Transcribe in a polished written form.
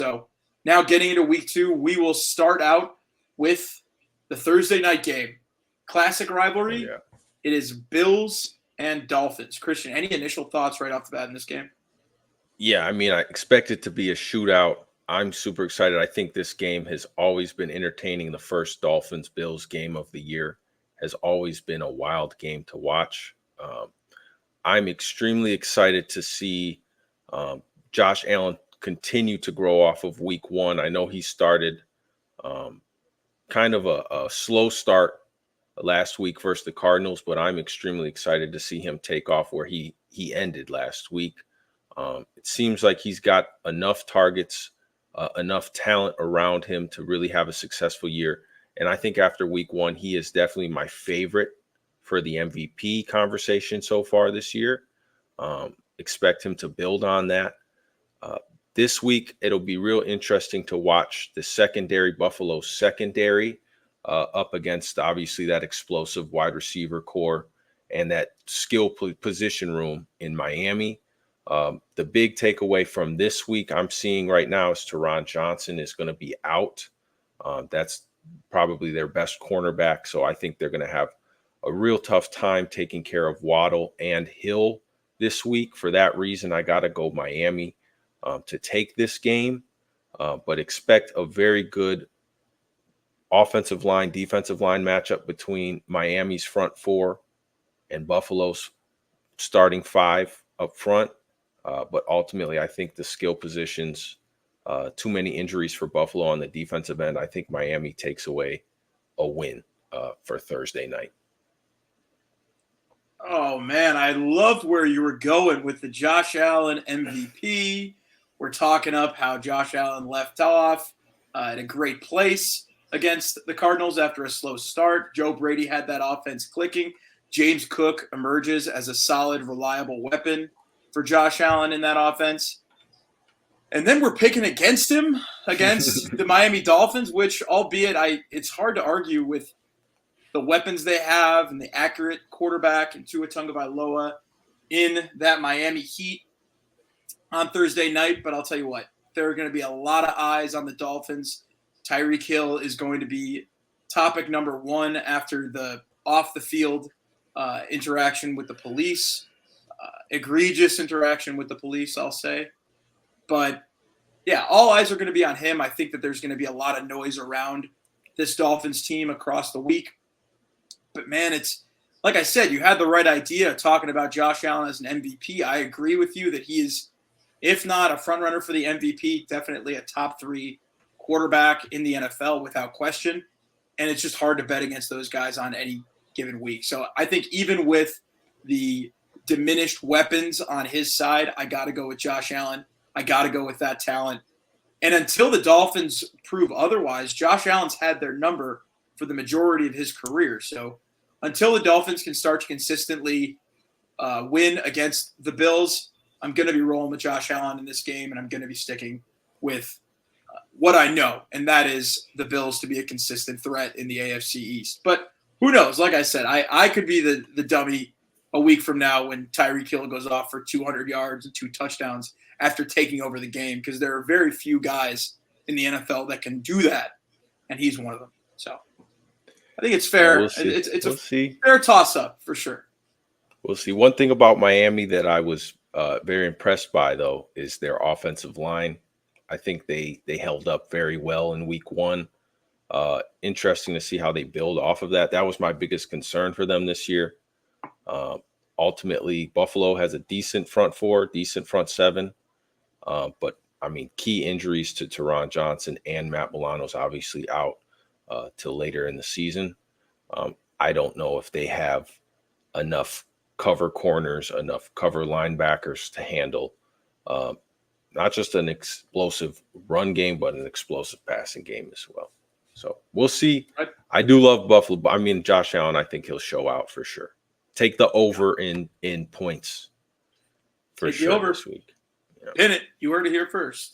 So now getting into week 2, we will start out with the Thursday night game. Classic rivalry. Oh, yeah. It is Bills and Dolphins. Christian, any initial thoughts right off the bat in this game? Yeah, I mean, I expect it to be a shootout. I'm super excited. I think this game has always been entertaining. The first Dolphins-Bills game of the year has always been a wild game to watch. I'm extremely excited to see Josh Allen continue to grow off of week 1. I know he started kind of a slow start last week versus the Cardinals, but I'm extremely excited to see him take off where he ended last week. It seems like he's got enough targets, enough talent around him to really have a successful year. And I think after week 1, he is definitely my favorite for the MVP conversation so far this year. Expect him to build on that. This week, it'll be real interesting to watch the secondary, Buffalo secondary, up against obviously that explosive wide receiver core and that skill position room in Miami. The big takeaway from this week I'm seeing right now is Teron Johnson is going to be out. That's probably their best cornerback. So I think they're going to have a real tough time taking care of Waddle and Hill this week. For that reason, I got to go Miami to take this game, but expect a very good offensive line, defensive line matchup between Miami's front 4 and Buffalo's starting 5 up front. But ultimately, I think the skill positions, too many injuries for Buffalo on the defensive end. I think Miami takes away a win for Thursday night. Oh, man, I loved where you were going with the Josh Allen MVP. We're talking up how Josh Allen left off at a great place against the Cardinals after a slow start. Joe Brady had that offense clicking. James Cook emerges as a solid, reliable weapon for Josh Allen in that offense. And then we're picking against him, against the Miami Dolphins, which, albeit it's hard to argue with the weapons they have and the accurate quarterback and Tua Tagovailoa in that Miami Heat on Thursday night. But I'll tell you what, there are going to be a lot of eyes on the Dolphins. Tyreek Hill is going to be topic number 1 after the off-the-field interaction with the police. Egregious interaction with the police, I'll say. But, yeah, all eyes are going to be on him. I think that there's going to be a lot of noise around this Dolphins team across the week. But, man, it's like I said, you had the right idea talking about Josh Allen as an MVP. I agree with you that he is, if not a frontrunner for the MVP, definitely a top 3 quarterback in the NFL without question. And it's just hard to bet against those guys on any given week. So I think even with the diminished weapons on his side, I got to go with Josh Allen. I got to go with that talent. And until the Dolphins prove otherwise, Josh Allen's had their number for the majority of his career. So until the Dolphins can start to consistently win against the Bills, I'm going to be rolling with Josh Allen in this game, and I'm going to be sticking with what I know, and that is the Bills to be a consistent threat in the AFC East. But who knows? Like I said, I could be the dummy a week from now when Tyreek Hill goes off for 200 yards and 2 touchdowns after taking over the game, because there are very few guys in the NFL that can do that, and he's one of them. So I think it's fair. We'll see. It's a fair toss-up for sure. We'll see. One thing about Miami that I was very impressed by, though, is their offensive line. I think they held up very well in week 1. Interesting to see how they build off of that. That was my biggest concern for them this year. Ultimately, Buffalo has a decent front 4, decent front 7. But, I mean, key injuries to Teron Johnson and Matt Milano's obviously out till later in the season. I don't know if they have enough cover corners, enough cover linebackers to handle not just an explosive run game, but an explosive passing game as well. So we'll see. I do love Buffalo. But I mean, Josh Allen, I think he'll show out for sure. Take the over in points for sure this week. Pin it. You heard it here first.